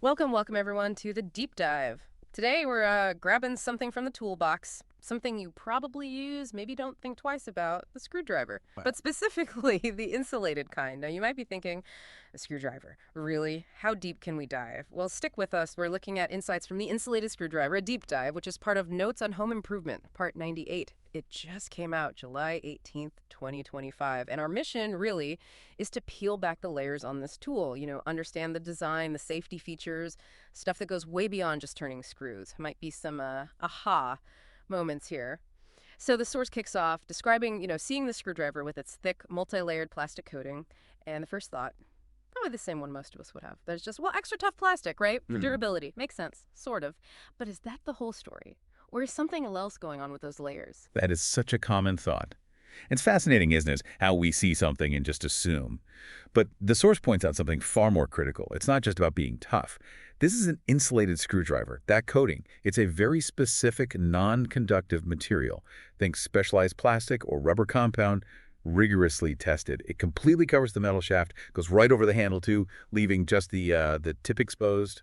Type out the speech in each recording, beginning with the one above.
Welcome everyone to the deep dive. Today we're grabbing something from the toolbox, something you probably use, maybe don't think twice about, the screwdriver, but specifically the insulated kind. Now you might be thinking, a screwdriver, really? How deep can we dive? Well, stick with us. We're looking at insights from the insulated screwdriver, a deep dive, which is part of Notes on Home Improvement, part 98. It just came out July 18th, 2025, and our mission really is to peel back the layers on this tool, understand the design, the safety features, stuff that goes way beyond just turning screws. Might be some aha moments here. So the source kicks off describing, seeing the screwdriver with its thick, multi-layered plastic coating, and the first thought, probably the same one most of us would have. There's just, well, extra tough plastic, right? For durability. Makes sense, sort of. But is that the whole story? Or is something else going on with those layers? That is such a common thought. It's fascinating, isn't it, how we see something and just assume. But the source points out something far more critical. It's not just about being tough. This is an insulated screwdriver. That coating, it's a very specific non-conductive material. Think specialized plastic or rubber compound, rigorously tested. It completely covers the metal shaft, goes right over the handle too, leaving just the tip exposed.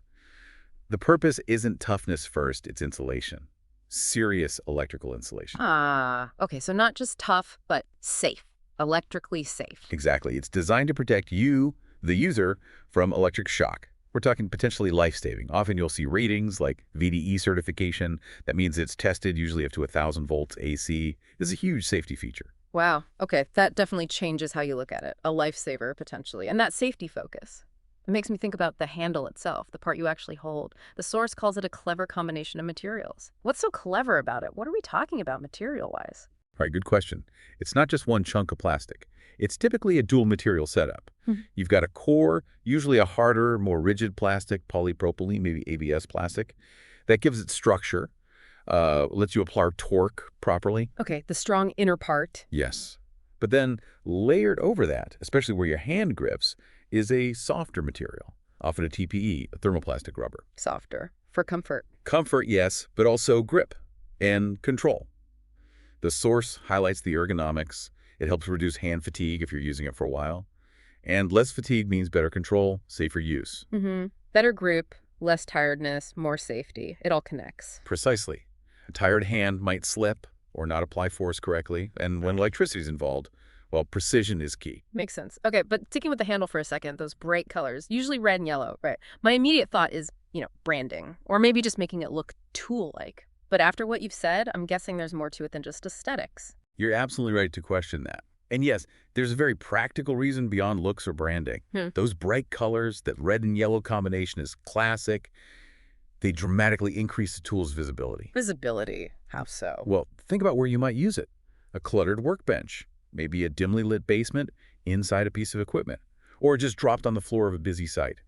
The purpose isn't toughness first, it's insulation. Serious electrical insulation. Okay, so not just tough, but safe, electrically safe. Exactly. It's designed to protect you, the user, from electric shock. We're talking potentially life-saving. Often you'll see ratings like VDE certification. That means it's tested usually up to 1,000 volts AC. This is a huge safety feature. Wow, okay, that definitely changes how you look at it. A lifesaver, potentially. And that safety focus. It makes me think about the handle itself, the part you actually hold. The source calls it a clever combination of materials. What's so clever about it? What are we talking about material-wise? All right, good question. It's not just one chunk of plastic. It's typically a dual material setup. You've got a core, usually a harder, more rigid plastic, polypropylene, maybe ABS plastic, that gives it structure, lets you apply torque properly. Okay, the strong inner part. Yes. But then layered over that, especially where your hand grips, is a softer material, often a TPE, a thermoplastic rubber. Softer. For comfort. Comfort, yes, but also grip and control. The source highlights the ergonomics. It helps reduce hand fatigue if you're using it for a while. And less fatigue means better control, safer use. Better grip, less tiredness, more safety. It all connects. Precisely. A tired hand might slip or not apply force correctly, and when electricity is involved, well, precision is key. Makes sense. Okay, but sticking with the handle for a second, those bright colors, usually red and yellow, right? My immediate thought is, branding, or maybe just making it look tool-like. But after what you've said, I'm guessing there's more to it than just aesthetics. You're absolutely right to question that. And yes, there's a very practical reason beyond looks or branding. Those bright colors, that red and yellow combination is classic. They dramatically increase the tool's visibility. Visibility? How so? Well, think about where you might use it. A cluttered workbench, maybe a dimly lit basement inside a piece of equipment, or just dropped on the floor of a busy site.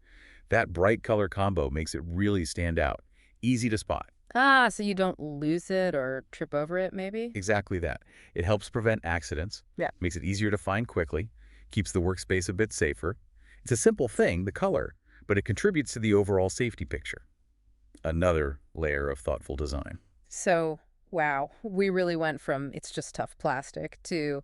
That bright color combo makes it really stand out. Easy to spot. So you don't lose it or trip over it, maybe? Exactly that. It helps prevent accidents, makes it easier to find quickly, keeps the workspace a bit safer. It's a simple thing, the color, but it contributes to the overall safety picture. Another layer of thoughtful design. So, wow, we really went from it's just tough plastic to,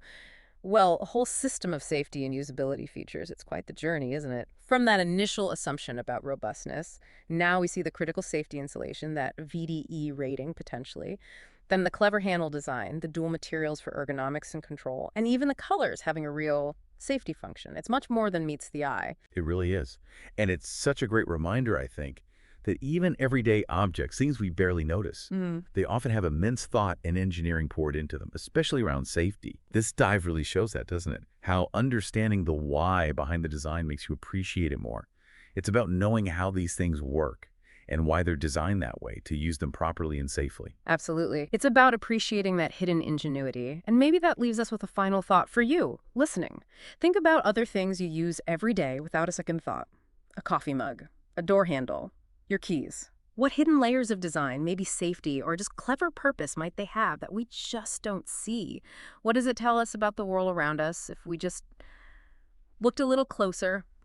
well, a whole system of safety and usability features. It's quite the journey, isn't it? From that initial assumption about robustness, now we see the critical safety insulation, that VDE rating potentially, then the clever handle design, the dual materials for ergonomics and control, and even the colors having a real safety function. It's much more than meets the eye. It really is. And it's such a great reminder, I think, that even everyday objects, things we barely notice, they often have immense thought and engineering poured into them, especially around safety. This dive really shows that, doesn't it? How understanding the why behind the design makes you appreciate it more. It's about knowing how these things work and why they're designed that way to use them properly and safely. Absolutely. It's about appreciating that hidden ingenuity. And maybe that leaves us with a final thought for you, listening. Think about other things you use every day without a second thought. A coffee mug, a door handle, your keys. What hidden layers of design, maybe safety or just clever purpose might they have that we just don't see? What does it tell us about the world around us if we just looked a little closer,